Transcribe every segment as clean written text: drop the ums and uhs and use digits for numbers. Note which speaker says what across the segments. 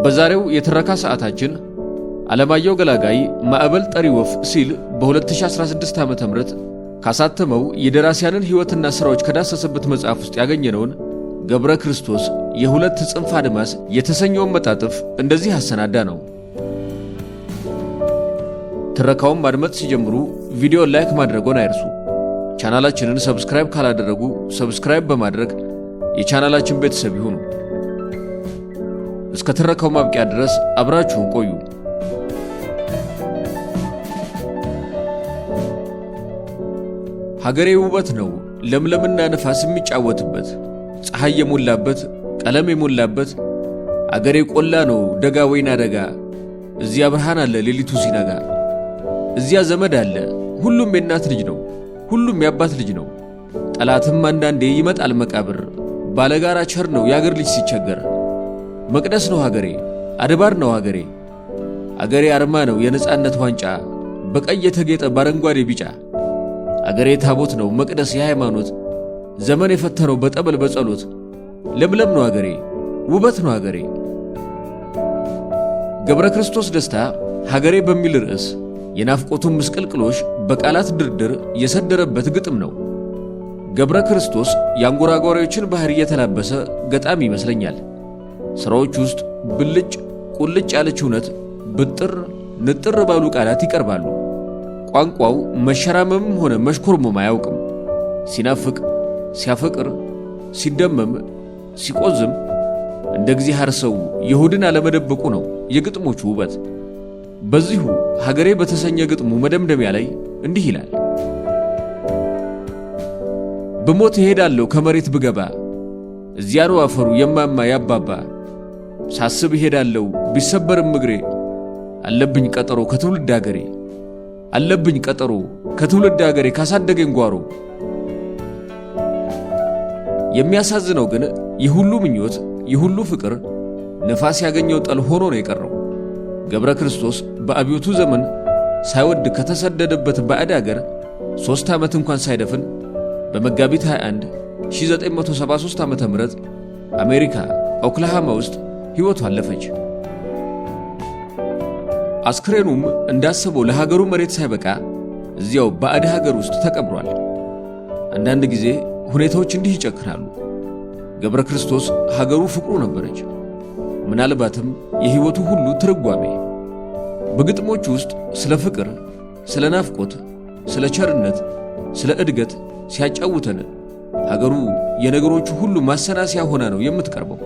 Speaker 1: በዛሬው የተረካ ሰዓታችን አለማየሁ ገላጋይ ማዕበል ጠሪ ወፍ ሲል በ2016 ዓ.ም ካሳተመው የደራሲያንን ሕይወትና ሥራዎች ከዳሰሰበት መጽሐፍ ውስጥ ያገኘነውን ገብረ ክርስቶስ የሁለት ጽንፍ አድማስ የተሰኘውን መጣጥፍ እንደዚህ አሰናዳ ነው። ትረካውን ማድመጥ ሲጀምሩ ቪዲዮ ላይክ ማድረጎን አይርሱ። ቻናላችንን ሰብስክራይብ ካላደረጉ ሰብስክራይብ በማድረግ የቻናላችን ቤተሰብ ይሁኑ። እስከ ትረካው ማብቂያ ድረስ አብራችሁን ቆዩ። ሀገሬ ውበት ነው ለምለምና ነፋስ የሚጫወትበት፣ ፀሐይ የሞላበት ቀለም የሞላበት አገሬ ቆላ ነው ደጋ ወይና ደጋ፣ እዚያ ብርሃን አለ ሌሊቱ ሲነጋ፣ እዚያ ዘመድ አለ ሁሉም የእናት ልጅ ነው ሁሉም የአባት ልጅ ነው፣ ጠላትም አንዳንዴ ይመጣል መቃብር፣ ባለጋራ ቸር ነው የአገር ልጅ ሲቸገር፣ መቅደስ ነው ሀገሬ አድባር ነው ሀገሬ፣ አገሬ አርማ ነው የነጻነት ዋንጫ በቀይ የተጌጠ በአረንጓዴ ቢጫ፣ አገሬ ታቦት ነው መቅደስ የሃይማኖት ዘመን የፈተነው በጠበል በጸሎት፣ ለምለም ነው አገሬ ውበት ነው አገሬ። ገብረ ክርስቶስ ደስታ ሀገሬ በሚል ርዕስ የናፍቆቱን ምስቅልቅሎሽ በቃላት ድርድር የሰደረበት ግጥም ነው። ገብረ ክርስቶስ የአንጎራጓሪዎችን ባህር እየተላበሰ ገጣሚ ይመስለኛል። ሥራዎች ውስጥ ብልጭ ቁልጭ ያለች እውነት ብጥር ንጥር ባሉ ቃላት ይቀርባሉ። ቋንቋው መሸራመምም ሆነ መሽኮርመም አያውቅም። ሲናፍቅ ሲያፈቅር ሲደመም ሲቆዝም እንደ እግዚአብሔር ሰው ይሁድን አለመደበቁ ነው የግጥሞቹ ውበት። በዚሁ ሀገሬ በተሰኘ ግጥሙ መደምደሚያ ላይ እንዲህ ይላል። በሞት እሄዳለሁ ከመሬት ብገባ፣ እዚያ ነው አፈሩ የማማ ያባባ፣ ሳስብ እሄዳለሁ ቢሰበርም እግሬ፣ አለብኝ ቀጠሮ ከትውልድ አገሬ፣ አለብኝ ቀጠሮ ከትውልድ አገሬ ካሳደገኝ ጓሮ። የሚያሳዝነው ግን ይሁሉ ምኞት ይሁሉ ፍቅር ነፋስ ያገኘው ጠል ሆኖ ነው የቀረው። ገብረ ክርስቶስ በአብዮቱ ዘመን ሳይወድ ከተሰደደበት ባዕድ አገር 3 ዓመት እንኳን ሳይደፍን በመጋቢት 21 1973 ዓ.ም አሜሪካ ኦክላሃማ ውስጥ ሕይወቱ አለፈች። አስክሬኑም እንዳሰበው ለሀገሩ መሬት ሳይበቃ እዚያው ባዕድ ሀገር ውስጥ ተቀብሯል። አንዳንድ ጊዜ ሁኔታዎች እንዲህ ይጨክናሉ። ገብረ ክርስቶስ ሀገሩ ፍቅሩ ነበረች፣ ምናልባትም የሕይወቱ ሁሉ ትርጓሜ። በግጥሞች ውስጥ ስለ ፍቅር፣ ስለ ናፍቆት፣ ስለ ቸርነት፣ ስለ እድገት ሲያጫውተን ሀገሩ የነገሮቹ ሁሉ ማሰናሰያ ሆና ነው የምትቀርበው።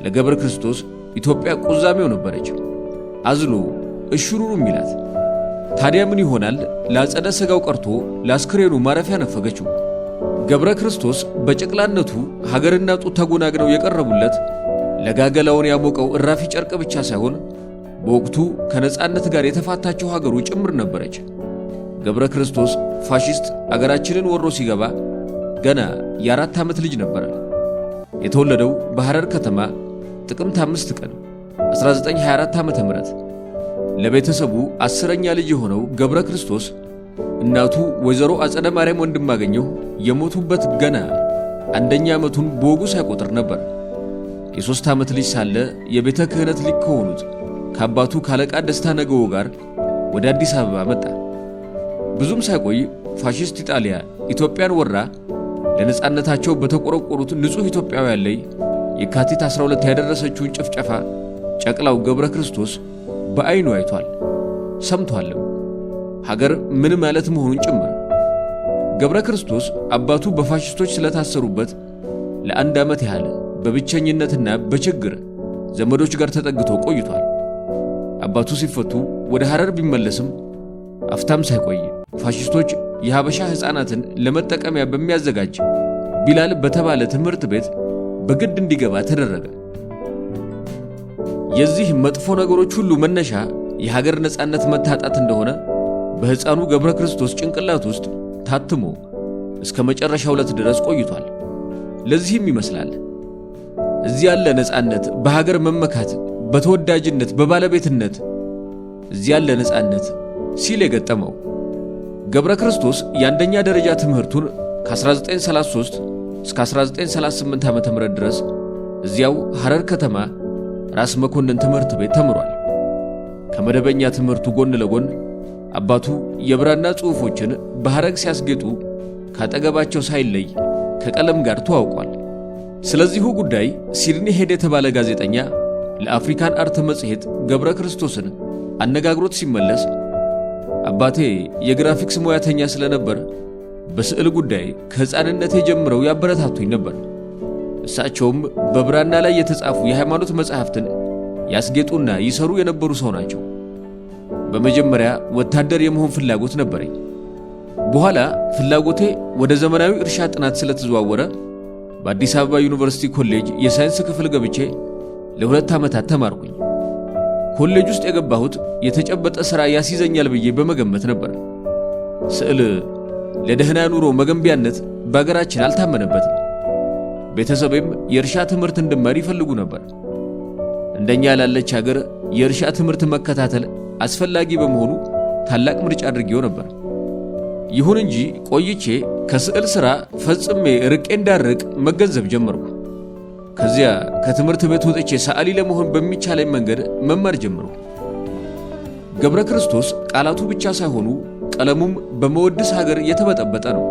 Speaker 1: ለገብረ ክርስቶስ ኢትዮጵያ ቁዛሜው ነበረች፣ አዝሎ እሽሩሩ ሚላት። ታዲያ ምን ይሆናል ለአጸደ ሥጋው ቀርቶ ለአስክሬኑ ማረፊያ ነፈገችው። ገብረ ክርስቶስ በጨቅላነቱ ሀገርና ጡት ተጎናግነው የቀረቡለት ለጋገላውን ያሞቀው እራፊ ጨርቅ ብቻ ሳይሆን በወቅቱ ከነጻነት ጋር የተፋታቸው ሀገሩ ጭምር ነበረች። ገብረ ክርስቶስ ፋሺስት አገራችንን ወሮ ሲገባ ገና የ4 ዓመት ልጅ ነበረ። የተወለደው በሐረር ከተማ ጥቅምት 5 ቀን 1924 ዓ.ም። ለቤተሰቡ 10ኛ ልጅ የሆነው ገብረ ክርስቶስ እናቱ ወይዘሮ አጸደ ማርያም ወንድማገኘው የሞቱበት ገና 1ኛ ዓመቱን በወጉ ሳይቆጥር ነበር። የ3 ዓመት ልጅ ሳለ የቤተ ክህነት ሊቅ ከሆኑት ከአባቱ ካለቃ ደስታ ነገዎ ጋር ወደ አዲስ አበባ መጣ። ብዙም ሳይቆይ ፋሺስት ኢጣሊያ ኢትዮጵያን ወራ ለነጻነታቸው በተቆረቆሩት ንጹሕ ኢትዮጵያውያን ላይ የካቲት 12 ያደረሰችውን ጭፍጨፋ ጨቅላው ገብረ ክርስቶስ በዓይኑ አይቷል ሰምቷልም፣ ሀገር ምን ማለት መሆኑን ጭምር። ገብረ ክርስቶስ አባቱ በፋሺስቶች ስለታሰሩበት ለ1 ዓመት ያህል በብቸኝነትና በችግር ዘመዶች ጋር ተጠግቶ ቆይቷል። አባቱ ሲፈቱ ወደ ሐረር ቢመለስም አፍታም ሳይቆይ ፋሺስቶች የሐበሻ ሕፃናትን ለመጠቀሚያ በሚያዘጋጅ ቢላል በተባለ ትምህርት ቤት በግድ እንዲገባ ተደረገ። የዚህ መጥፎ ነገሮች ሁሉ መነሻ የሀገር ነጻነት መታጣት እንደሆነ በሕፃኑ ገብረ ክርስቶስ ጭንቅላት ውስጥ ታትሞ እስከ መጨረሻው ዕለት ድረስ ቆይቷል። ለዚህም ይመስላል እዚህ ያለ ነጻነት በሀገር መመካት፣ በተወዳጅነት፣ በባለቤትነት እዚህ ያለ ነጻነት ሲል የገጠመው። ገብረ ክርስቶስ የአንደኛ ደረጃ ትምህርቱን ከ1933 እስከ 1938 ዓ.ም ድረስ እዚያው ሐረር ከተማ ራስ መኮንን ትምህርት ቤት ተምሯል። ከመደበኛ ትምህርቱ ጎን ለጎን አባቱ የብራና ጽሑፎችን በሐረግ ሲያስጌጡ ካጠገባቸው ሳይለይ ከቀለም ጋር ተዋውቋል። ስለዚሁ ጉዳይ ሲድኒ ሄድ የተባለ ጋዜጠኛ ለአፍሪካን አርት መጽሔት ገብረ ክርስቶስን አነጋግሮት ሲመለስ አባቴ የግራፊክስ ሙያተኛ ስለነበር በስዕል ጉዳይ ከሕፃንነቴ ጀምረው ያበረታቱኝ ነበር። እሳቸውም በብራና ላይ የተጻፉ የሃይማኖት መጻሕፍትን ያስጌጡና ይሰሩ የነበሩ ሰው ናቸው። በመጀመሪያ ወታደር የመሆን ፍላጎት ነበረኝ። በኋላ ፍላጎቴ ወደ ዘመናዊ እርሻ ጥናት ስለተዘዋወረ በአዲስ አበባ ዩኒቨርሲቲ ኮሌጅ የሳይንስ ክፍል ገብቼ ለ2 ዓመታት ተማርኩኝ። ኮሌጅ ውስጥ የገባሁት የተጨበጠ ሥራ ያስይዘኛል ብዬ በመገመት ነበር። ስዕል ለደህና ኑሮ መገንቢያነት በአገራችን አልታመነበትም። ቤተሰቤም የእርሻ ትምህርት እንድማር ይፈልጉ ነበር። እንደኛ ላለች ሀገር የእርሻ ትምህርት መከታተል አስፈላጊ በመሆኑ ታላቅ ምርጫ አድርጌው ነበር። ይሁን እንጂ ቆይቼ ከስዕል ሥራ ፈጽሜ ርቄ እንዳርቅ መገንዘብ ጀመርኩ። ከዚያ ከትምህርት ቤት ወጥቼ ሰዓሊ ለመሆን በሚቻለኝ መንገድ መማር ጀመርኩ። ገብረ ክርስቶስ ቃላቱ ብቻ ሳይሆኑ ቀለሙም በመወድስ ሀገር የተበጠበጠ ነው።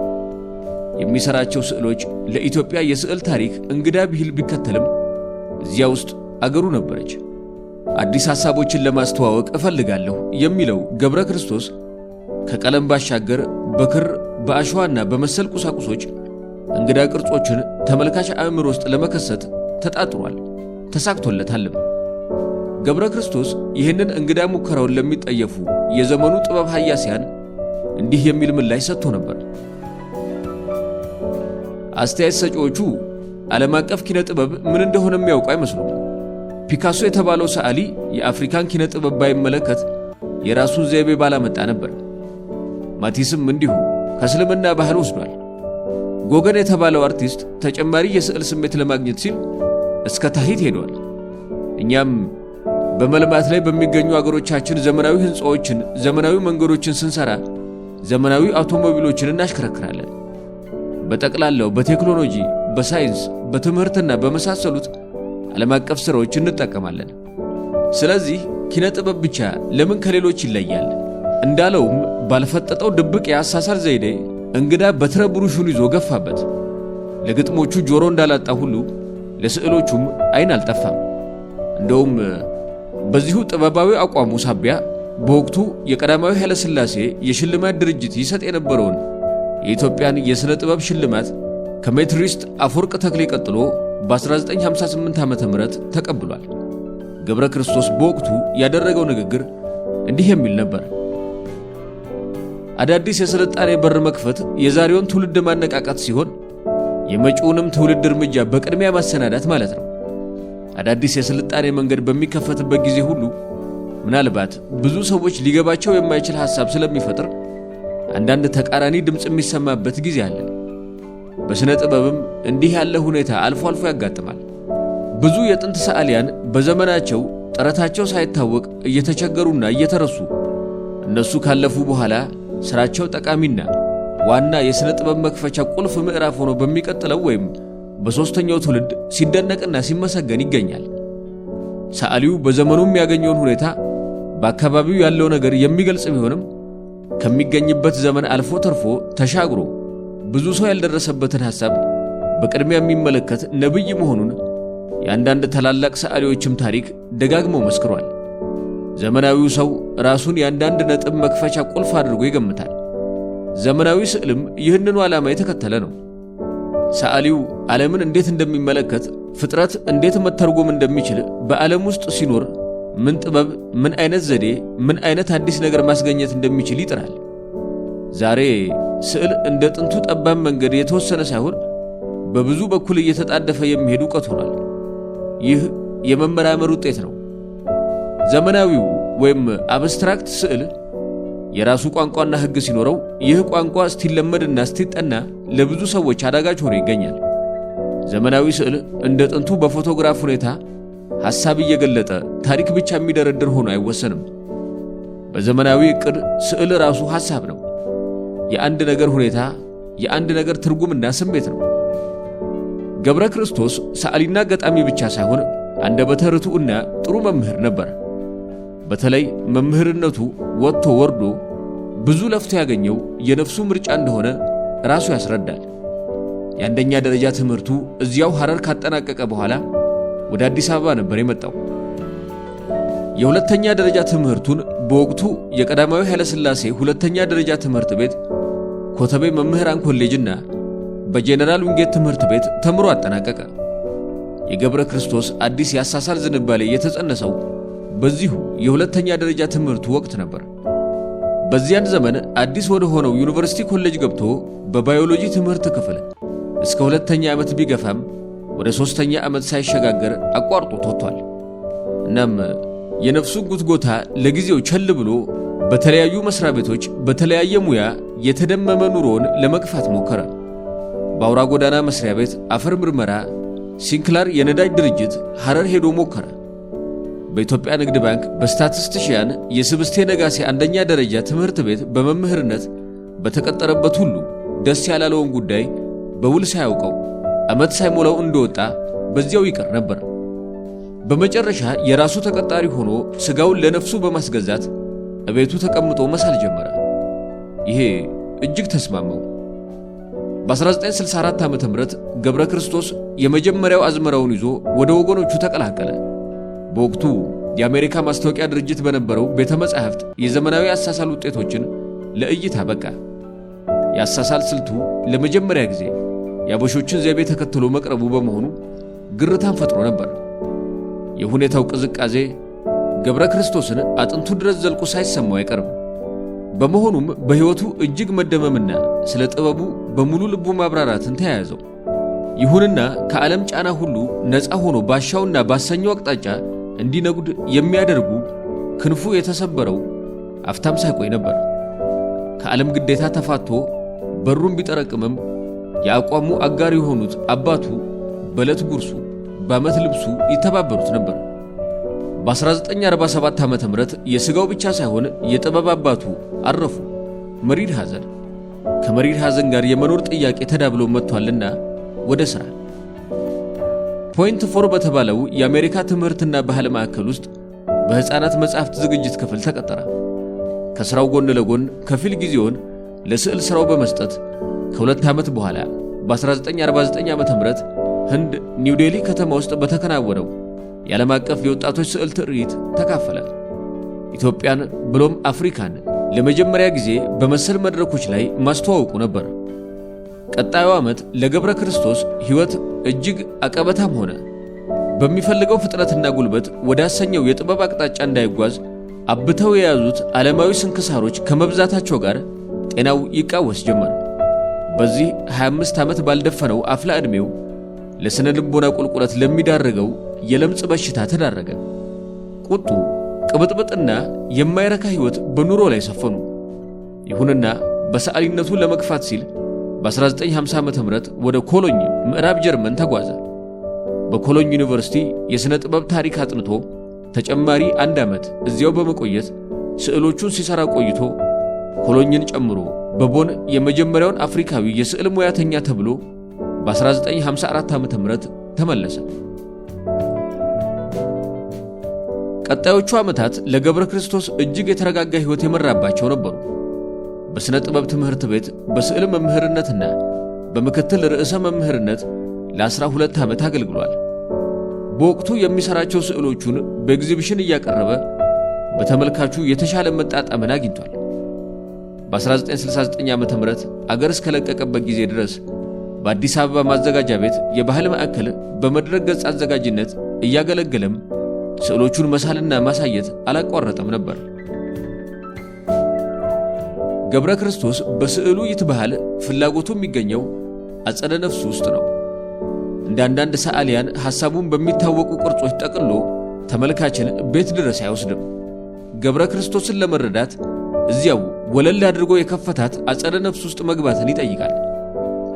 Speaker 1: የሚሰራቸው ስዕሎች ለኢትዮጵያ የስዕል ታሪክ እንግዳ ብሂል ቢከተልም እዚያ ውስጥ አገሩ ነበረች። አዲስ ሐሳቦችን ለማስተዋወቅ እፈልጋለሁ የሚለው ገብረ ክርስቶስ ከቀለም ባሻገር በክር በአሸዋና በመሰል ቁሳቁሶች እንግዳ ቅርጾችን ተመልካች አእምሮ ውስጥ ለመከሰት ተጣጥሯል፣ ተሳክቶለታልም። ገብረ ክርስቶስ ይህንን እንግዳ ሙከራውን ለሚጠየፉ የዘመኑ ጥበብ ኃያሲያን እንዲህ የሚል ምላሽ ሰጥቶ ነበር። አስተያየት ሰጪዎቹ ዓለም አቀፍ ኪነ ጥበብ ምን እንደሆነ የሚያውቁ አይመስሉም። ፒካሶ የተባለው ሰዓሊ የአፍሪካን ኪነ ጥበብ ባይመለከት የራሱን ዘይቤ ባላመጣ ነበር። ማቲስም እንዲሁ ከእስልምና ባህል ወስዷል። ጎገን የተባለው አርቲስት ተጨማሪ የስዕል ስሜት ለማግኘት ሲል እስከ ታሂት ሄዷል። እኛም በመልማት ላይ በሚገኙ አገሮቻችን ዘመናዊ ሕንፃዎችን፣ ዘመናዊ መንገዶችን ስንሰራ ዘመናዊ አውቶሞቢሎችን እናሽከረክራለን። በጠቅላላው በቴክኖሎጂ፣ በሳይንስ፣ በትምህርትና በመሳሰሉት ዓለም አቀፍ ሥራዎች እንጠቀማለን። ስለዚህ ኪነ ጥበብ ብቻ ለምን ከሌሎች ይለያል? እንዳለውም ባልፈጠጠው ድብቅ የአሳሳል ዘይዴ እንግዳ በትረ ብሩሹን ይዞ ገፋበት። ለግጥሞቹ ጆሮ እንዳላጣ ሁሉ ለስዕሎቹም ዓይን አልጠፋም። እንደውም በዚሁ ጥበባዊ አቋሙ ሳቢያ በወቅቱ የቀዳማዊ ኃይለ ሥላሴ የሽልማት ድርጅት ይሰጥ የነበረውን የኢትዮጵያን የሥነ ጥበብ ሽልማት ከሜትሪስት አፈወርቅ ተክሌ ቀጥሎ በ1958 ዓመተ ምህረት ተቀብሏል። ገብረ ክርስቶስ በወቅቱ ያደረገው ንግግር እንዲህ የሚል ነበር። አዳዲስ የሥልጣኔ በር መክፈት የዛሬውን ትውልድ ማነቃቃት ሲሆን የመጪውንም ትውልድ እርምጃ በቅድሚያ ማሰናዳት ማለት ነው። አዳዲስ የሥልጣኔ መንገድ በሚከፈትበት ጊዜ ሁሉ ምናልባት ብዙ ሰዎች ሊገባቸው የማይችል ሐሳብ ስለሚፈጥር አንዳንድ ተቃራኒ ድምፅ የሚሰማበት ጊዜ አለ። በሥነ ጥበብም እንዲህ ያለ ሁኔታ አልፎ አልፎ ያጋጥማል። ብዙ የጥንት ሰዓሊያን በዘመናቸው ጥረታቸው ሳይታወቅ እየተቸገሩና እየተረሱ እነሱ ካለፉ በኋላ ሥራቸው ጠቃሚና ዋና የሥነ ጥበብ መክፈቻ ቁልፍ ምዕራፍ ሆኖ በሚቀጥለው ወይም በሦስተኛው ትውልድ ሲደነቅና ሲመሰገን ይገኛል። ሰዓሊው በዘመኑ የሚያገኘውን ሁኔታ በአካባቢው ያለው ነገር የሚገልጽ ቢሆንም ከሚገኝበት ዘመን አልፎ ተርፎ ተሻግሮ ብዙ ሰው ያልደረሰበትን ሐሳብ በቅድሚያ የሚመለከት ነብይ መሆኑን የአንዳንድ ታላላቅ ሰዓሊዎችም ታሪክ ደጋግሞ መስክሯል። ዘመናዊው ሰው ራሱን የአንዳንድ ነጥብ መክፈቻ ቁልፍ አድርጎ ይገምታል። ዘመናዊ ስዕልም ይህንኑ ዓላማ የተከተለ ነው። ሰዓሊው ዓለምን እንዴት እንደሚመለከት፣ ፍጥረት እንዴት መተርጎም እንደሚችል፣ በዓለም ውስጥ ሲኖር ምን ጥበብ፣ ምን አይነት ዘዴ፣ ምን አይነት አዲስ ነገር ማስገኘት እንደሚችል ይጥራል። ዛሬ ስዕል እንደ ጥንቱ ጠባብ መንገድ የተወሰነ ሳይሆን በብዙ በኩል እየተጣደፈ የሚሄድ ዕውቀት ሆኗል። ይህ የመመራመር ውጤት ነው። ዘመናዊው ወይም አብስትራክት ስዕል የራሱ ቋንቋና ሕግ ሲኖረው ይህ ቋንቋ እስቲለመድና እስቲጠና ለብዙ ሰዎች አዳጋች ሆኖ ይገኛል። ዘመናዊ ስዕል እንደ ጥንቱ በፎቶግራፍ ሁኔታ ሐሳብ እየገለጠ ታሪክ ብቻ የሚደረድር ሆኖ አይወሰንም። በዘመናዊ ዕቅድ ስዕል ራሱ ሐሳብ ነው። የአንድ ነገር ሁኔታ፣ የአንድ ነገር ትርጉምና ስሜት ነው። ገብረ ክርስቶስ ሰዓሊና ገጣሚ ብቻ ሳይሆን አንደበተ ርቱዕና ጥሩ መምህር ነበር። በተለይ መምህርነቱ ወጥቶ ወርዶ ብዙ ለፍቶ ያገኘው የነፍሱ ምርጫ እንደሆነ ራሱ ያስረዳል። የአንደኛ ደረጃ ትምህርቱ እዚያው ሐረር ካጠናቀቀ በኋላ ወደ አዲስ አበባ ነበር የመጣው። የሁለተኛ ደረጃ ትምህርቱን በወቅቱ የቀዳማዊ ኃይለ ሥላሴ ሁለተኛ ደረጃ ትምህርት ቤት ኮተቤ መምህራን ኮሌጅና በጄኔራል ዊንጌት ትምህርት ቤት ተምሮ አጠናቀቀ። የገብረ ክርስቶስ አዲስ ያሳሳል ዝንባሌ የተጸነሰው በዚሁ የሁለተኛ ደረጃ ትምህርቱ ወቅት ነበር። በዚያን ዘመን አዲስ ወደ ሆነው ዩኒቨርሲቲ ኮሌጅ ገብቶ በባዮሎጂ ትምህርት ክፍል እስከ ሁለተኛ ዓመት ቢገፋም ወደ ሶስተኛ ዓመት ሳይሸጋገር አቋርጦ ተወጥቷል። እናም የነፍሱ ጉትጎታ ለጊዜው ቸል ብሎ በተለያዩ መስሪያ ቤቶች በተለያየ ሙያ የተደመመ ኑሮውን ለመግፋት ሞከረ። በአውራ ጎዳና መስሪያ ቤት አፈር ምርመራ፣ ሲንክላር የነዳጅ ድርጅት ሐረር ሄዶ ሞከረ። በኢትዮጵያ ንግድ ባንክ በስታቲስቲሽያን የስብስቴ ነጋሴ አንደኛ ደረጃ ትምህርት ቤት በመምህርነት በተቀጠረበት ሁሉ ደስ ያላለውን ጉዳይ በውል ሳያውቀው ዓመት ሳይሞላው እንደወጣ በዚያው ይቀር ነበር። በመጨረሻ የራሱ ተቀጣሪ ሆኖ ስጋውን ለነፍሱ በማስገዛት እቤቱ ተቀምጦ መሳል ጀመረ። ይሄ እጅግ ተስማማው። በ1964 ዓ.ም ገብረ ክርስቶስ የመጀመሪያው አዝመራውን ይዞ ወደ ወገኖቹ ተቀላቀለ። በወቅቱ የአሜሪካ ማስታወቂያ ድርጅት በነበረው ቤተ መጻሕፍት የዘመናዊ አሳሳል ውጤቶችን ለእይታ በቃ። የአሳሳል ስልቱ ለመጀመሪያ ጊዜ የአበሾችን ዘይቤ ተከትሎ መቅረቡ በመሆኑ ግርታን ፈጥሮ ነበር። የሁኔታው ቅዝቃዜ ገብረ ክርስቶስን አጥንቱ ድረስ ዘልቆ ሳይሰማው አይቀርም። በመሆኑም በሕይወቱ እጅግ መደመምና ስለ ጥበቡ በሙሉ ልቡ ማብራራትን ተያያዘው። ይሁንና ከዓለም ጫና ሁሉ ነፃ ሆኖ ባሻውና ባሰኘው አቅጣጫ እንዲነጉድ የሚያደርጉ ክንፉ የተሰበረው አፍታም ሳይቆይ ነበር። ከዓለም ግዴታ ተፋቶ በሩን ቢጠረቅምም የአቋሙ አጋር የሆኑት አባቱ በዕለት ጉርሱ በዓመት ልብሱ ይተባበሩት ነበር። በ1947 ዓ.ም የሥጋው ብቻ ሳይሆን የጥበብ አባቱ አረፉ። መሪር ሐዘን ከመሪር ሐዘን ጋር የመኖር ጥያቄ ተዳብሎ መጥቷልና ወደ ሥራ ፖይንት ፎር በተባለው የአሜሪካ ትምህርትና ባህል ማዕከል ውስጥ በሕፃናት መጻሕፍት ዝግጅት ክፍል ተቀጠረ። ከሥራው ጎን ለጎን ከፊል ጊዜውን ለስዕል ሥራው በመስጠት ከሁለት ዓመት በኋላ በ1949 ዓ.ም ህንድ ኒው ዴሊ ከተማ ውስጥ በተከናወነው የዓለም አቀፍ የወጣቶች ስዕል ትርኢት ተካፈለ። ኢትዮጵያን ብሎም አፍሪካን ለመጀመሪያ ጊዜ በመሰል መድረኮች ላይ ማስተዋወቁ ነበር። ቀጣዩ ዓመት ለገብረ ክርስቶስ ሕይወት እጅግ አቀበታም ሆነ። በሚፈልገው ፍጥነትና ጉልበት ወደ አሰኘው የጥበብ አቅጣጫ እንዳይጓዝ አብተው የያዙት ዓለማዊ ስንክሳሮች ከመብዛታቸው ጋር ጤናው ይቃወስ ጀመር። በዚህ 25 ዓመት ባልደፈነው አፍላ ዕድሜው ለስነ ልቦና ቁልቁለት ለሚዳረገው የለምጽ በሽታ ተዳረገ። ቁጡ ቅብጥብጥና የማይረካ ሕይወት በኑሮ ላይ ሰፈኑ። ይሁንና በሰዓሊነቱ ለመግፋት ሲል በ1950 ዓ.ም ወደ ኮሎኝ ምዕራብ ጀርመን ተጓዘ። በኮሎኝ ዩኒቨርሲቲ የሥነ ጥበብ ታሪክ አጥንቶ ተጨማሪ 1 ዓመት እዚያው በመቆየት ስዕሎቹን ሲሰራ ቆይቶ ኮሎኝን ጨምሮ በቦን የመጀመሪያውን አፍሪካዊ የስዕል ሙያተኛ ተብሎ በ1954 ዓ.ም ተመለሰ። ቀጣዮቹ ዓመታት ለገብረ ክርስቶስ እጅግ የተረጋጋ ሕይወት የመራባቸው ነበሩ። በሥነ ጥበብ ትምህርት ቤት በስዕል መምህርነትና በምክትል ርዕሰ መምህርነት ለ12 ዓመት አገልግሏል። በወቅቱ የሚሰራቸው ስዕሎቹን በኤግዚቢሽን እያቀረበ በተመልካቹ የተሻለ መጣጣምን አግኝቷል። በ1969 ዓ.ም አገር እስከለቀቀበት ጊዜ ድረስ በአዲስ አበባ ማዘጋጃ ቤት የባህል ማዕከል በመድረክ ገጽ አዘጋጅነት እያገለገለም ስዕሎቹን መሳልና ማሳየት አላቋረጠም ነበር። ገብረ ክርስቶስ በስዕሉ ይትባህል ፍላጎቱ የሚገኘው አጸደ ነፍሱ ውስጥ ነው። እንደ አንዳንድ ሰዓሊያን ሐሳቡን በሚታወቁ ቅርጾች ጠቅሎ ተመልካችን ቤት ድረስ አይወስድም። ገብረ ክርስቶስን ለመረዳት እዚያው ወለል አድርጎ የከፈታት አጸደ ነፍስ ውስጥ መግባትን ይጠይቃል።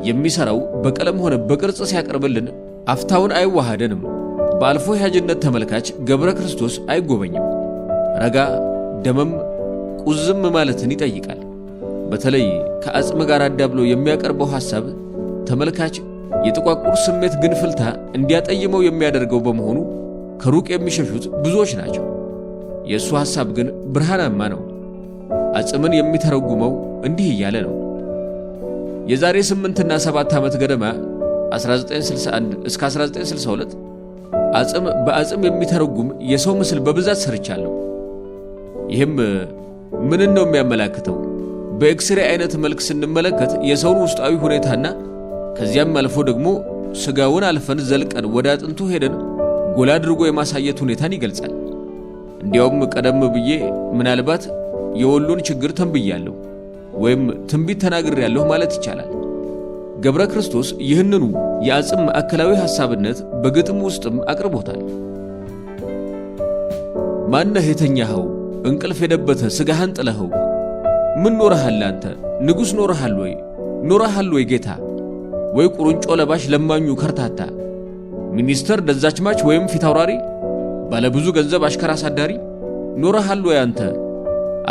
Speaker 1: የሚሰራው በቀለም ሆነ በቅርጽ ሲያቀርብልን አፍታውን አይዋሃደንም። በአልፎ ያጅነት ተመልካች ገብረ ክርስቶስ አይጎበኝም። ረጋ ደመም ቁዝም ማለትን ይጠይቃል። በተለይ ከአጽም ጋር አዳብሎ የሚያቀርበው ሐሳብ ተመልካች የጥቋቁር ስሜት ግንፍልታ እንዲያጠይመው የሚያደርገው በመሆኑ ከሩቅ የሚሸሹት ብዙዎች ናቸው። የእሱ ሐሳብ ግን ብርሃናማ ነው። አጽምን የሚተረጉመው እንዲህ እያለ ነው። የዛሬ 8 እና 7 ዓመት ገደማ 1961 እስከ 1962 አጽም በአጽም የሚተረጉም የሰው ምስል በብዛት ሰርቻለሁ። ይህም ምን ነው የሚያመላክተው? በኤክስሬ አይነት መልክ ስንመለከት የሰውን ውስጣዊ ሁኔታና ከዚያም አልፎ ደግሞ ስጋውን አልፈን ዘልቀን ወደ አጥንቱ ሄደን ጎላ አድርጎ የማሳየት ሁኔታን ይገልጻል። እንዲያውም ቀደም ብዬ ምናልባት የወሎን ችግር ተንብያለሁ ወይም ትንቢት ተናግሬያለሁ ማለት ይቻላል። ገብረ ክርስቶስ ይህንኑ የአጽም ማዕከላዊ ሐሳብነት በግጥም ውስጥም አቅርቦታል። ማነህ የተኛኸው እንቅልፍ የደበተ ስጋህን ጥለኸው? ምን ኖረሃል አንተ ንጉሥ ኖረሃል ወይ ጌታ? ወይ ቁርንጮ ለባሽ ለማኙ ከርታታ? ሚኒስተር ደዛችማች ወይም ፊታውራሪ? ባለብዙ ገንዘብ አሽከር አሳዳሪ? ኖረሃል ወይ አንተ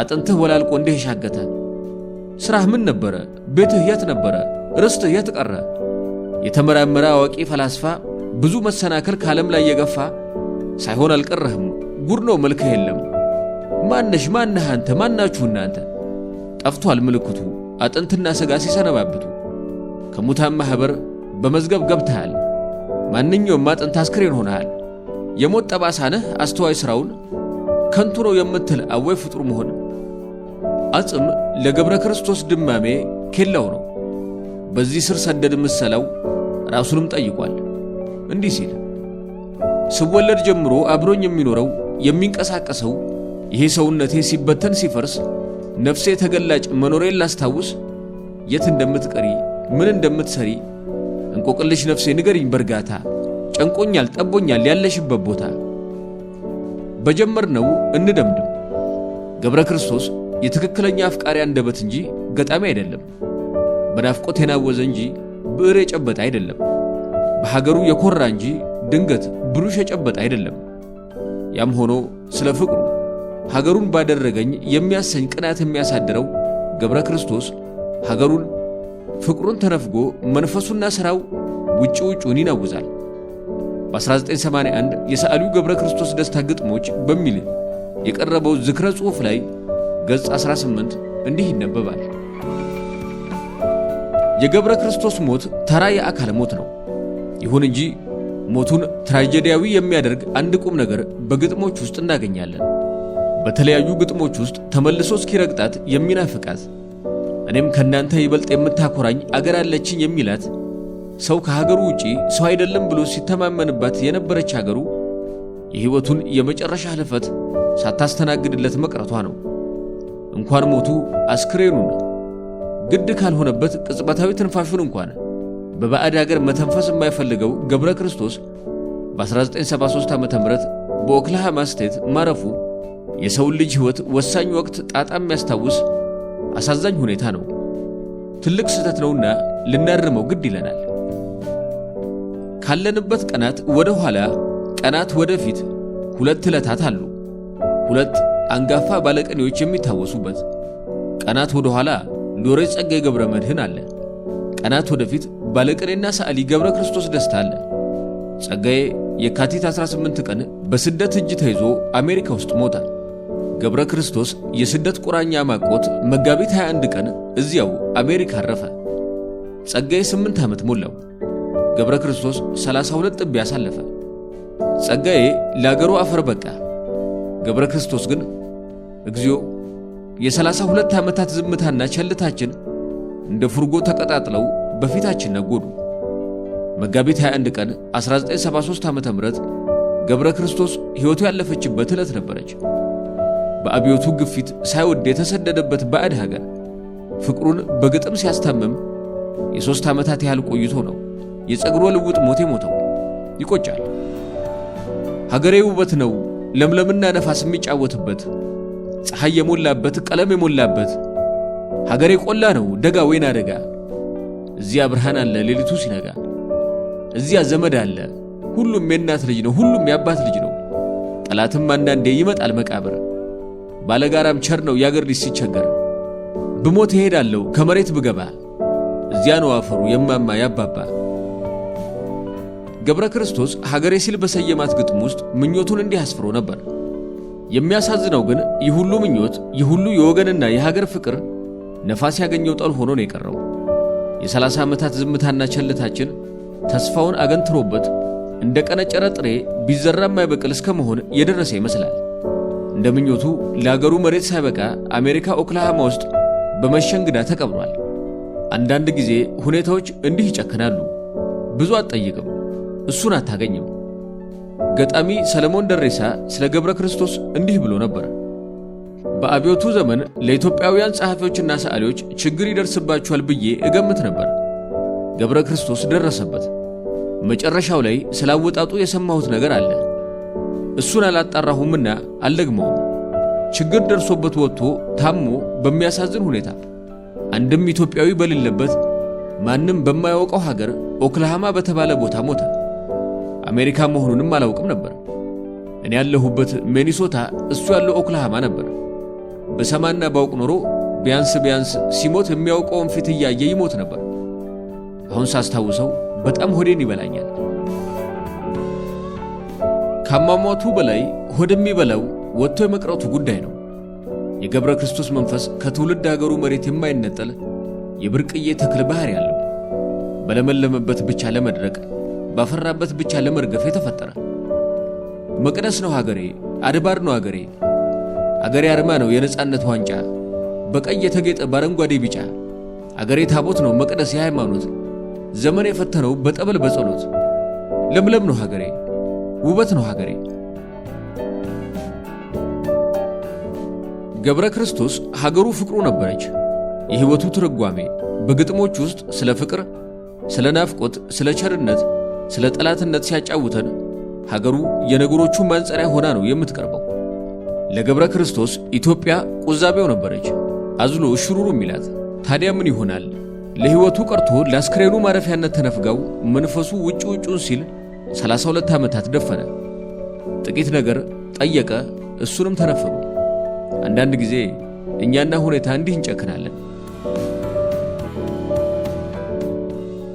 Speaker 1: አጥንትህ ወላልቆ እንዲህ የሻገተ? ስራህ ምን ነበረ? ቤትህ የት ነበረ? ርስትህ የት ቀረ? የተመራመረ አዋቂ ፈላስፋ ብዙ መሰናክል ካለም ላይ የገፋ ሳይሆን አልቀረህም ጉድ ነው መልክህ የለም። ማነህ አንተ ማናችሁ እናንተ? ጠፍቷል ምልክቱ አጥንትና ስጋ ሲሰነባብቱ። ከሙታን ማህበር በመዝገብ ገብተሃል። ማንኛውም አጥንት አስክሬን ሆነሃል። የሞት ጠባሳ ነህ አስተዋይ ስራውን ከንቱ ነው የምትል አወይ ፍጡር መሆን። አጽም ለገብረ ክርስቶስ ድማሜ ኬላው ነው። በዚህ ስር ሰደድ ምሰላው ራሱንም ጠይቋል እንዲህ ሲል ስወለድ ጀምሮ አብሮኝ የሚኖረው የሚንቀሳቀሰው ይሄ ሰውነቴ ሲበተን ሲፈርስ ነፍሴ ተገላጭ መኖሬን ላስታውስ የት እንደምትቀሪ ምን እንደምትሰሪ እንቆቅልሽ ነፍሴ ንገሪኝ በርጋታ ጨንቆኛል ጠቦኛል ያለሽበት ቦታ። በጀመርነው እንደምድም። ገብረ ክርስቶስ የትክክለኛ አፍቃሪ አንደበት እንጂ ገጣሚ አይደለም። በናፍቆት የናወዘ እንጂ ብዕር የጨበጠ አይደለም። በሀገሩ የኮራ እንጂ ድንገት ብሩሽ የጨበጠ አይደለም። ያም ሆኖ ስለ ፍቅሩ ሀገሩን ባደረገኝ የሚያሰኝ ቅናት የሚያሳድረው ገብረ ክርስቶስ ሀገሩን ፍቅሩን ተነፍጎ መንፈሱና ሥራው ውጪውን ይናውዛል። በ1981 የሰዓሊው ገብረ ክርስቶስ ደስታ ግጥሞች በሚል የቀረበው ዝክረ ጽሑፍ ላይ ገጽ 18 እንዲህ ይነበባል። የገብረ ክርስቶስ ሞት ተራ የአካል ሞት ነው። ይሁን እንጂ ሞቱን ትራጀዲያዊ የሚያደርግ አንድ ቁም ነገር በግጥሞች ውስጥ እናገኛለን። በተለያዩ ግጥሞች ውስጥ ተመልሶ እስኪረግጣት የሚናፍቃት እኔም ከናንተ ይበልጥ የምታኮራኝ አገር አለችኝ የሚላት ሰው ከሀገሩ ውጪ ሰው አይደለም ብሎ ሲተማመንባት የነበረች ሀገሩ የሕይወቱን የመጨረሻ ህልፈት ሳታስተናግድለት መቅረቷ ነው። እንኳን ሞቱ አስክሬኑን ግድ ካልሆነበት ቅጽበታዊ ትንፋሹን እንኳን በባዕድ ሀገር መተንፈስ የማይፈልገው ገብረ ክርስቶስ በ1973 ዓ.ም በኦክላሃማ ስቴት ማረፉ የሰውን ልጅ ሕይወት ወሳኝ ወቅት ጣጣ የሚያስታውስ አሳዛኝ ሁኔታ ነው። ትልቅ ስህተት ነውና ልናርመው ግድ ይለናል። ካለንበት ቀናት ወደ ኋላ ቀናት ወደፊት ሁለት ዕለታት አሉ። ሁለት አንጋፋ ባለቅኔዎች የሚታወሱበት። ቀናት ወደ ኋላ ሎሬት ጸጋዬ ገብረ መድኅን አለ። ቀናት ወደፊት ባለቅኔና ሰዓሊ ገብረ ክርስቶስ ደስታ አለ። ጸጋዬ የካቲት 18 ቀን በስደት እጅ ተይዞ አሜሪካ ውስጥ ሞተ። ገብረ ክርስቶስ የስደት ቁራኛ ማቆት መጋቢት 21 ቀን እዚያው አሜሪካ አረፈ። ጸጋዬ 8 ዓመት ሞላው። ገብረ ክርስቶስ 32 ጥቢ ያሳለፈ። ጸጋዬ ለአገሩ አፈር በቃ። ገብረ ክርስቶስ ግን እግዚኦ የ32 ዓመታት ዝምታና ቸልታችን እንደ ፉርጎ ተቀጣጥለው በፊታችን ነጎዱ። መጋቢት 21 ቀን 1973 ዓ.ም ገብረ ክርስቶስ ሕይወቱ ያለፈችበት ዕለት ነበረች። በአብዮቱ ግፊት ሳይወድ የተሰደደበት ባዕድ ሀገር ፍቅሩን በግጥም ሲያስታምም የ3 ዓመታት ያህል ቆይቶ ነው የጸጉር ልውጥ ሞት የሞተው። ይቆጫል። ሀገሬ ውበት ነው ለምለምና ነፋስ የሚጫወትበት ፀሐይ የሞላበት ቀለም የሞላበት ሀገሬ ቆላ ነው ደጋ ወይና ደጋ። እዚያ ብርሃን አለ ሌሊቱ ሲነጋ። እዚያ ዘመድ አለ ሁሉም የእናት ልጅ ነው ሁሉም የአባት ልጅ ነው። ጠላትም አንዳንዴ ይመጣል መቃብር። ባለጋራም ቸር ነው ያገር ልጅ ሲቸገር። ብሞት እሄዳለሁ ከመሬት ብገባ እዚያ ነው አፈሩ የማማ ያባባ። ገብረ ክርስቶስ ሀገሬ ሲል በሰየማት ግጥም ውስጥ ምኞቱን እንዲህ አስፍሮ ነበር። የሚያሳዝነው ግን ይህ ሁሉ ምኞት፣ ይህ ሁሉ የወገንና የሀገር ፍቅር ነፋስ ያገኘው ጠል ሆኖ ነው የቀረው። የ30 ዓመታት ዝምታና ቸልታችን ተስፋውን አገንትሮበት እንደ ቀነጨረ ጥሬ ቢዘራ የማይበቅል እስከ መሆን የደረሰ ይመስላል። እንደ ምኞቱ ለአገሩ መሬት ሳይበቃ አሜሪካ ኦክላሃማ ውስጥ በመሸንግዳ ተቀብሯል። አንዳንድ ጊዜ ሁኔታዎች እንዲህ ይጨክናሉ። ብዙ አትጠይቅም፣ እሱን አታገኝም። ገጣሚ ሰለሞን ደሬሳ ስለ ገብረ ክርስቶስ እንዲህ ብሎ ነበር። በአብዮቱ ዘመን ለኢትዮጵያውያን ጸሐፊዎችና ሰዓሊዎች ችግር ይደርስባቸዋል ብዬ እገምት ነበር። ገብረ ክርስቶስ ደረሰበት። መጨረሻው ላይ ስላወጣጡ የሰማሁት ነገር አለ። እሱን አላጣራሁምና አልደግመውም። ችግር ደርሶበት ወጥቶ ታሞ በሚያሳዝን ሁኔታ አንድም ኢትዮጵያዊ በሌለበት ማንም በማያውቀው ሀገር ኦክላሃማ በተባለ ቦታ ሞተ። አሜሪካ መሆኑንም አላውቅም ነበር። እኔ ያለሁበት ሚኒሶታ፣ እሱ ያለው ኦክላሃማ ነበር። በሰማና ባውቅ ኖሮ ቢያንስ ሲሞት የሚያውቀውን ፊት እያየ ይሞት ነበር። አሁን ሳስታውሰው በጣም ሆዴን ይበላኛል። ከአሟሟቱ በላይ ሆድ የሚበላው ወጥቶ የመቅረቱ ጉዳይ ነው። የገብረ ክርስቶስ መንፈስ ከትውልድ ሀገሩ መሬት የማይነጠል የብርቅዬ ተክል ባህር ያለው፣ በለመለመበት ብቻ ለመድረቅ፣ ባፈራበት ብቻ ለመርገፍ የተፈጠረ መቅደስ ነው ሀገሬ፣ አድባር ነው ሀገሬ። አገሬ አርማ ነው የነጻነት ዋንጫ፣ በቀይ የተጌጠ በአረንጓዴ ቢጫ። አገሬ ታቦት ነው መቅደስ የሃይማኖት፣ ዘመን የፈተነው በጠበል በጸሎት። ለምለም ነው ሀገሬ፣ ውበት ነው ሀገሬ። ገብረ ክርስቶስ ሀገሩ ፍቅሩ ነበረች። የሕይወቱ ትርጓሜ በግጥሞች ውስጥ ስለ ፍቅር፣ ስለ ናፍቆት፣ ስለ ቸርነት፣ ስለ ጠላትነት ሲያጫውተን ሀገሩ የነገሮቹ ማንጸሪያ ሆና ነው የምትቀርበው። ለገብረ ክርስቶስ ኢትዮጵያ ቁዛቤው ነበረች፣ አዝሎ እሽሩሩ ሚላት። ታዲያ ምን ይሆናል? ለሕይወቱ ቀርቶ ለአስክሬኑ ማረፊያነት ተነፍጋው መንፈሱ ውጭውን ሲል 32 ዓመታት ደፈነ። ጥቂት ነገር ጠየቀ፣ እሱንም ተነፈሩ። አንዳንድ ጊዜ እኛና ሁኔታ እንዲህ እንጨክናለን።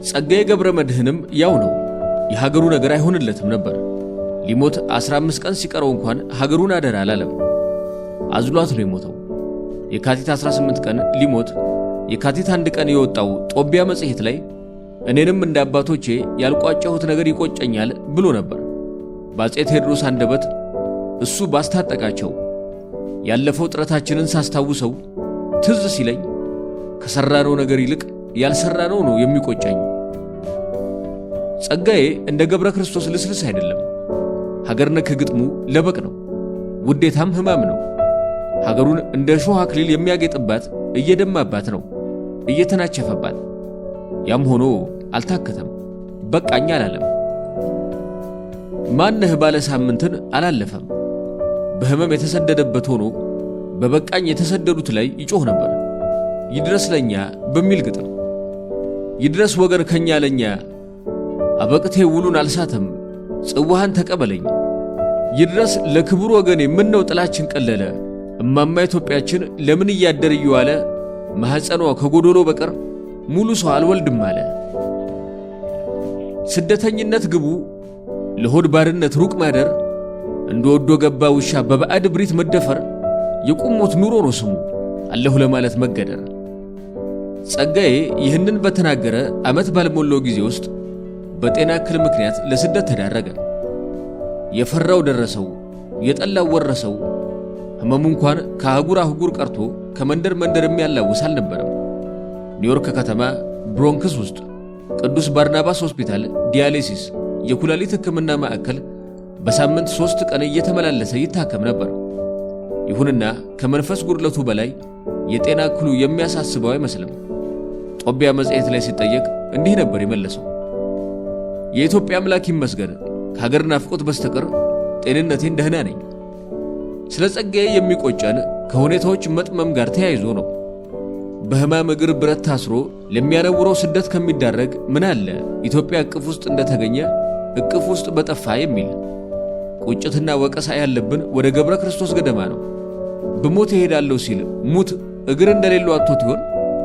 Speaker 1: ጸጋዬ ገብረ መድኅንም ያው ነው። የሀገሩ ነገር አይሆንለትም ነበር። ሊሞት 15 ቀን ሲቀረው እንኳን ሀገሩን አደራ አላለም። አዝሏት ነው የሞተው። የካቲት 18 ቀን ሊሞት የካቲት 1 ቀን የወጣው ጦቢያ መጽሔት ላይ እኔንም እንደ አባቶቼ ያልቋጨሁት ነገር ይቆጨኛል ብሎ ነበር። በአፄ ቴዎድሮስ አንደበት እሱ ባስታጠቃቸው ያለፈው ጥረታችንን ሳስታውሰው ትዝ ሲለኝ ከሰራነው ነገር ይልቅ ያልሰራነው ነው የሚቆጨኝ። ጸጋዬ እንደ ገብረ ክርስቶስ ልስልስ አይደለም። ሀገር ነክ ግጥሙ ለበቅ ነው፣ ውዴታም ሕማም ነው። ሀገሩን እንደ ሾህ አክሊል የሚያጌጥባት እየደማባት ነው፣ እየተናቸፈባት። ያም ሆኖ አልታከተም፣ በቃኝ አላለም። ማነህ ባለ ሳምንትን አላለፈም። በህመም የተሰደደበት ሆኖ በበቃኝ የተሰደዱት ላይ ይጮህ ነበር። ይድረስ ለኛ በሚል ግጥም ይድረስ ወገን ከኛ ለኛ፣ አበቅቴ ውሉን አልሳተም ጽዋህን ተቀበለኝ። ይድረስ ለክቡር ወገኔ ምነው ጥላችን ቀለለ፣ እማማ ኢትዮጵያችን ለምን እያደር እየዋለ ማህፀኗ ከጎዶሎ በቀር ሙሉ ሰው አልወልድም አለ። ስደተኝነት ግቡ ለሆድ ባርነት ሩቅ ማደር፣ እንደወዶ ገባ ውሻ በባዕድ ብሪት መደፈር፣ የቁሞት ኑሮ ነው ስሙ አለሁ ለማለት መገደር። ጸጋዬ ይህንን በተናገረ ዓመት ባልሞላው ጊዜ ውስጥ በጤና እክል ምክንያት ለስደት ተዳረገ። የፈራው ደረሰው፣ የጠላው ወረሰው። ህመሙ እንኳን ከአህጉር አህጉር ቀርቶ ከመንደር መንደር የሚያላውስ አልነበረም። ኒውዮርክ ከተማ ብሮንክስ ውስጥ ቅዱስ ባርናባስ ሆስፒታል ዲያሊሲስ የኩላሊት ሕክምና ማዕከል በሳምንት 3 ቀን እየተመላለሰ ይታከም ነበር። ይሁንና ከመንፈስ ጉድለቱ በላይ የጤና እክሉ የሚያሳስበው አይመስልም። ጦቢያ መጽሔት ላይ ሲጠየቅ እንዲህ ነበር የመለሰው። የኢትዮጵያ አምላክ ይመስገን፣ ከሀገር ናፍቆት በስተቀር ጤንነቴን ደህና ነኝ። ስለ ጸጋዬ የሚቆጨን ከሁኔታዎች መጥመም ጋር ተያይዞ ነው። በህማም እግር ብረት ታስሮ ለሚያነውረው ስደት ከሚዳረግ ምን አለ ኢትዮጵያ እቅፍ ውስጥ እንደተገኘ እቅፍ ውስጥ በጠፋ የሚል ቁጭትና ወቀሳ ያለብን ወደ ገብረ ክርስቶስ ገደማ ነው። በሞት ይሄዳለሁ ሲል ሙት እግር እንደሌለው አጥቶት ይሆን?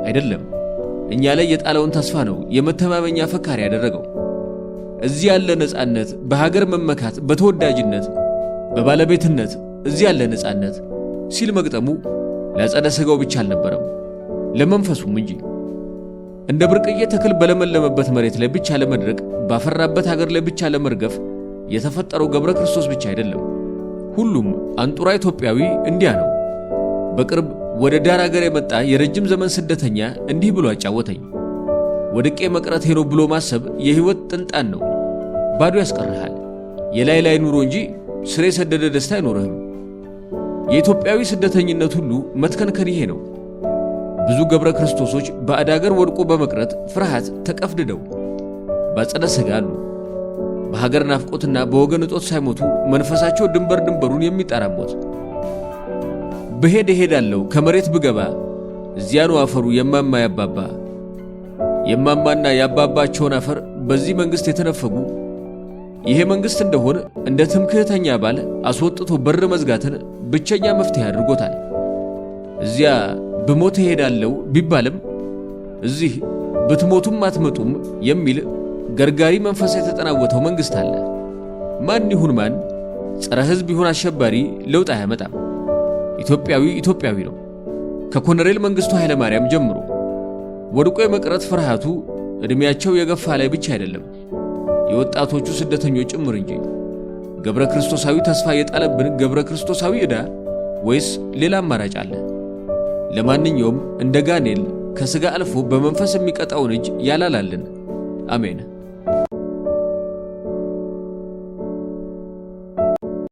Speaker 1: አይደለም። እኛ ላይ የጣለውን ተስፋ ነው የመተማመኛ ፈካሪ ያደረገው። እዚህ ያለ ነጻነት፣ በሀገር መመካት፣ በተወዳጅነት፣ በባለቤትነት እዚህ ያለ ነጻነት ሲል መግጠሙ ለአጸደ ሥጋው ብቻ አልነበረም፣ ለመንፈሱም እንጂ። እንደ ብርቅዬ ተክል በለመለመበት መሬት ላይ ብቻ ለመድረቅ፣ ባፈራበት ሀገር ላይ ብቻ ለመርገፍ የተፈጠረው ገብረ ክርስቶስ ብቻ አይደለም። ሁሉም አንጡራ ኢትዮጵያዊ እንዲያ ነው። በቅርብ ወደ ዳር ሀገር የመጣ የረጅም ዘመን ስደተኛ እንዲህ ብሎ አጫወተኝ። ወድቄ መቅረቴ ነው ብሎ ማሰብ የህይወት ጥንጣን ነው፣ ባዶ ያስቀርሃል። የላይ ላይ ኑሮ እንጂ ስር የሰደደ ደስታ አይኖርህም። የኢትዮጵያዊ ስደተኝነት ሁሉ መትከንከን ይሄ ነው። ብዙ ገብረ ክርስቶሶች ባዕድ አገር ወድቆ በመቅረት ፍርሃት ተቀፍድደው ባጸደ ሥጋ አሉ። በሀገር ናፍቆትና በወገን እጦት ሳይሞቱ መንፈሳቸው ድንበሩን የሚጣራሞት። በሄድ እሄዳለሁ ከመሬት ብገባ እዚያ ነው አፈሩ የማማ ያባባ። የማማና ያባባቸውን አፈር በዚህ መንግስት የተነፈጉ ይሄ መንግስት እንደሆነ እንደ ትምክህተኛ ባል አስወጥቶ በር መዝጋትን ብቸኛ መፍትሄ አድርጎታል። እዚያ ብሞት እሄዳለሁ ቢባልም እዚህ ብትሞቱም አትመጡም የሚል ገርጋሪ መንፈስ የተጠናወተው መንግስት አለ። ማን ይሁን ማን፣ ጸረ ሕዝብ ይሁን አሸባሪ ለውጥ አያመጣም። ኢትዮጵያዊ ነው። ከኮሎኔል መንግስቱ ኃይለ ማርያም ጀምሮ ወድቆ የመቅረት ፍርሃቱ እድሜያቸው የገፋ ላይ ብቻ አይደለም፣ የወጣቶቹ ስደተኞች ጭምር እንጂ። ገብረ ክርስቶሳዊ ተስፋ የጣለብን ገብረ ክርስቶሳዊ ዕዳ ወይስ ሌላ አማራጭ አለ? ለማንኛውም እንደ ጋኔል ከሥጋ አልፎ በመንፈስ የሚቀጣውን እጅ ያላላልን። አሜን።